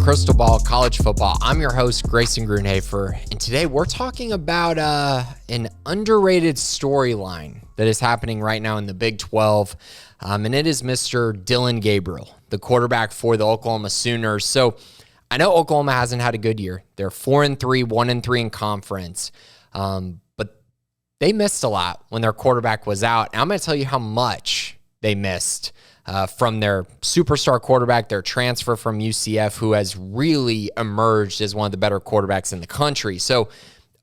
Crystal Ball College Football. I'm your host, Grayson Grunhafer, and today we're talking about an underrated storyline that is happening right now in the Big 12, and it is Mr. Dillon Gabriel, the quarterback for the Oklahoma Sooners. So I know Oklahoma hasn't had a good year. They're 4-3, 1-3 in conference, but they missed a lot when their quarterback was out, and I'm going to tell you how much they missed from their superstar quarterback, their transfer from UCF, who has really emerged as one of the better quarterbacks in the country. So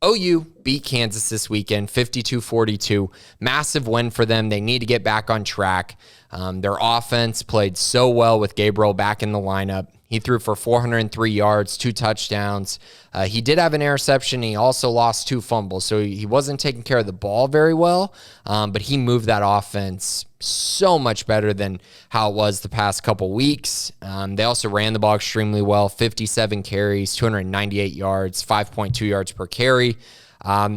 OU beat Kansas this weekend, 52-42. Massive win for them. They need to get back on track. Their offense played so well with Gabriel back in the lineup. He threw for 403 yards, 2 touchdowns. He did have an interception. He also lost 2 fumbles, so he wasn't taking care of the ball very well, but he moved that offense so much better than how it was the past couple weeks. They also ran the ball extremely well, 57 carries, 298 yards, 5.2 yards per carry.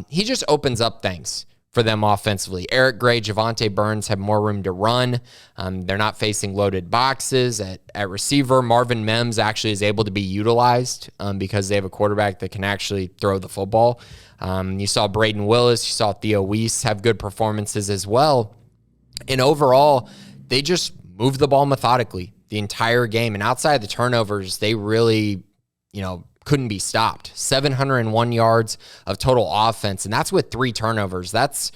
He just opens up things for them offensively. Eric Gray, Javonte Burns have more room to run. They're not facing loaded boxes at receiver. Marvin Mims actually is able to be utilized because they have a quarterback that can actually throw the football. You saw Braden Willis, you saw Theo Weiss have good performances as well. And overall, they just moved the ball methodically the entire game. And outside of the turnovers, they really, couldn't be stopped. 701 yards of total offense, and that's with 3 turnovers. That's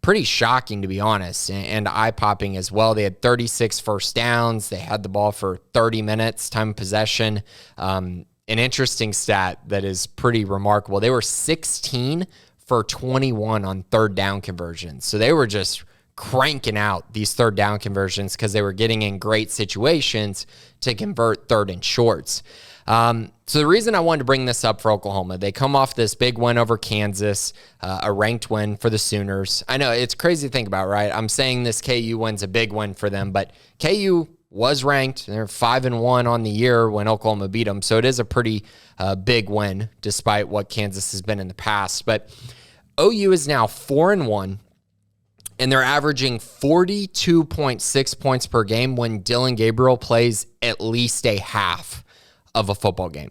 pretty shocking, to be honest, and eye-popping as well. They had 36 first downs. They had the ball for 30 minutes, time of possession. An interesting stat that is pretty remarkable. They were 16 for 21 on third down conversions. So they were just cranking out these third down conversions because they were getting in great situations to convert third and shorts. So the reason I wanted to bring this up for Oklahoma, they come off this big win over Kansas, a ranked win for the Sooners. I know it's crazy to think about, right? I'm saying this KU win's a big win for them, but KU was ranked. They're 5-1 on the year when Oklahoma beat them. So it is a pretty big win despite what Kansas has been in the past. But OU is now 4-1. And they're averaging 42.6 points per game when Dillon Gabriel plays at least a half of a football game.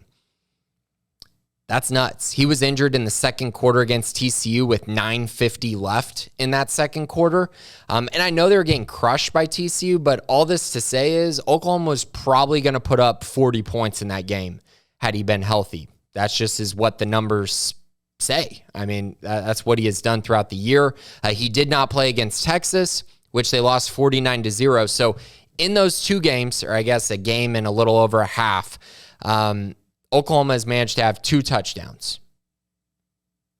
That's nuts. He was injured in the second quarter against TCU with 9:50 left in that second quarter. And I know they were getting crushed by TCU, but all this to say is Oklahoma was probably going to put up 40 points in that game had he been healthy. That's just is what the numbers say. I mean, that's what he has done throughout the year. He did not play against Texas, which they lost 49-0. So in those 2 games, or I guess a game and a little over a half, Oklahoma has managed to have 2 touchdowns.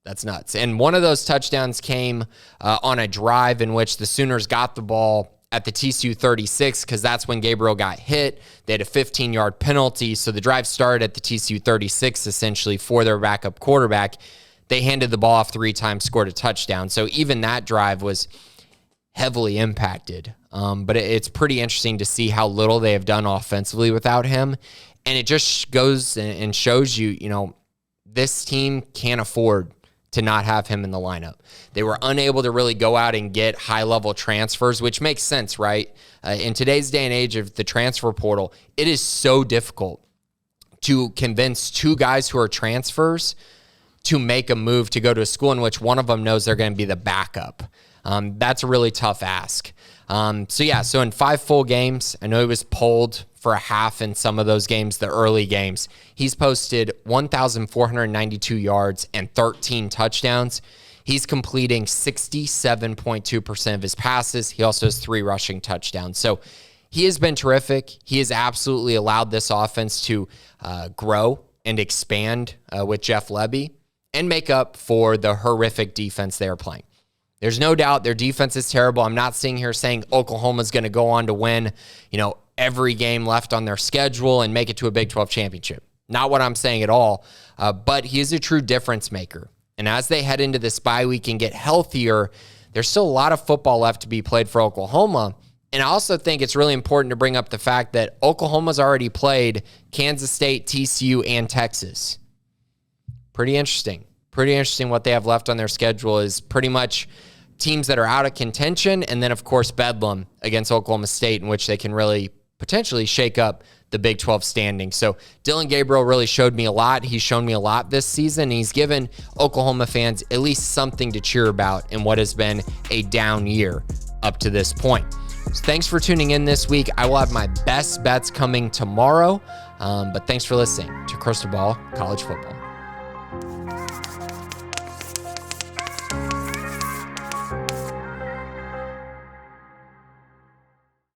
That's nuts. And one of those touchdowns came on a drive in which the Sooners got the ball at the TCU 36 because that's when Gabriel got hit. They had a 15-yard penalty. So the drive started at the TCU 36 essentially for their backup quarterback. They handed the ball off 3 times, scored a touchdown. So even that drive was heavily impacted. But it's pretty interesting to see how little they have done offensively without him. And it just goes and shows you, this team can't afford to not have him in the lineup. They were unable to really go out and get high-level transfers, which makes sense, right? In today's day and age of the transfer portal, it is so difficult to convince 2 guys who are transfers to make a move to go to a school in which one of them knows they're going to be the backup. That's a really tough ask. So in 5 full games, I know he was pulled for a half in some of those games, the early games. He's posted 1,492 yards and 13 touchdowns. He's completing 67.2% of his passes. He also has 3 rushing touchdowns. So he has been terrific. He has absolutely allowed this offense to grow and expand with Jeff Lebby and make up for the horrific defense they are playing. There's no doubt their defense is terrible. I'm not sitting here saying Oklahoma's going to go on to win, every game left on their schedule and make it to a Big 12 championship. Not what I'm saying at all, but he is a true difference maker. And as they head into this bye week and get healthier, there's still a lot of football left to be played for Oklahoma. And I also think it's really important to bring up the fact that Oklahoma's already played Kansas State, TCU, and Texas. Pretty interesting. Pretty interesting what they have left on their schedule is pretty much teams that are out of contention, and then, of course, Bedlam against Oklahoma State, in which they can really potentially shake up the Big 12 standings. So Dillon Gabriel really showed me a lot. He's shown me a lot this season. He's given Oklahoma fans at least something to cheer about in what has been a down year up to this point. So thanks for tuning in this week. I will have my best bets coming tomorrow. But thanks for listening to Crystal Ball College Football.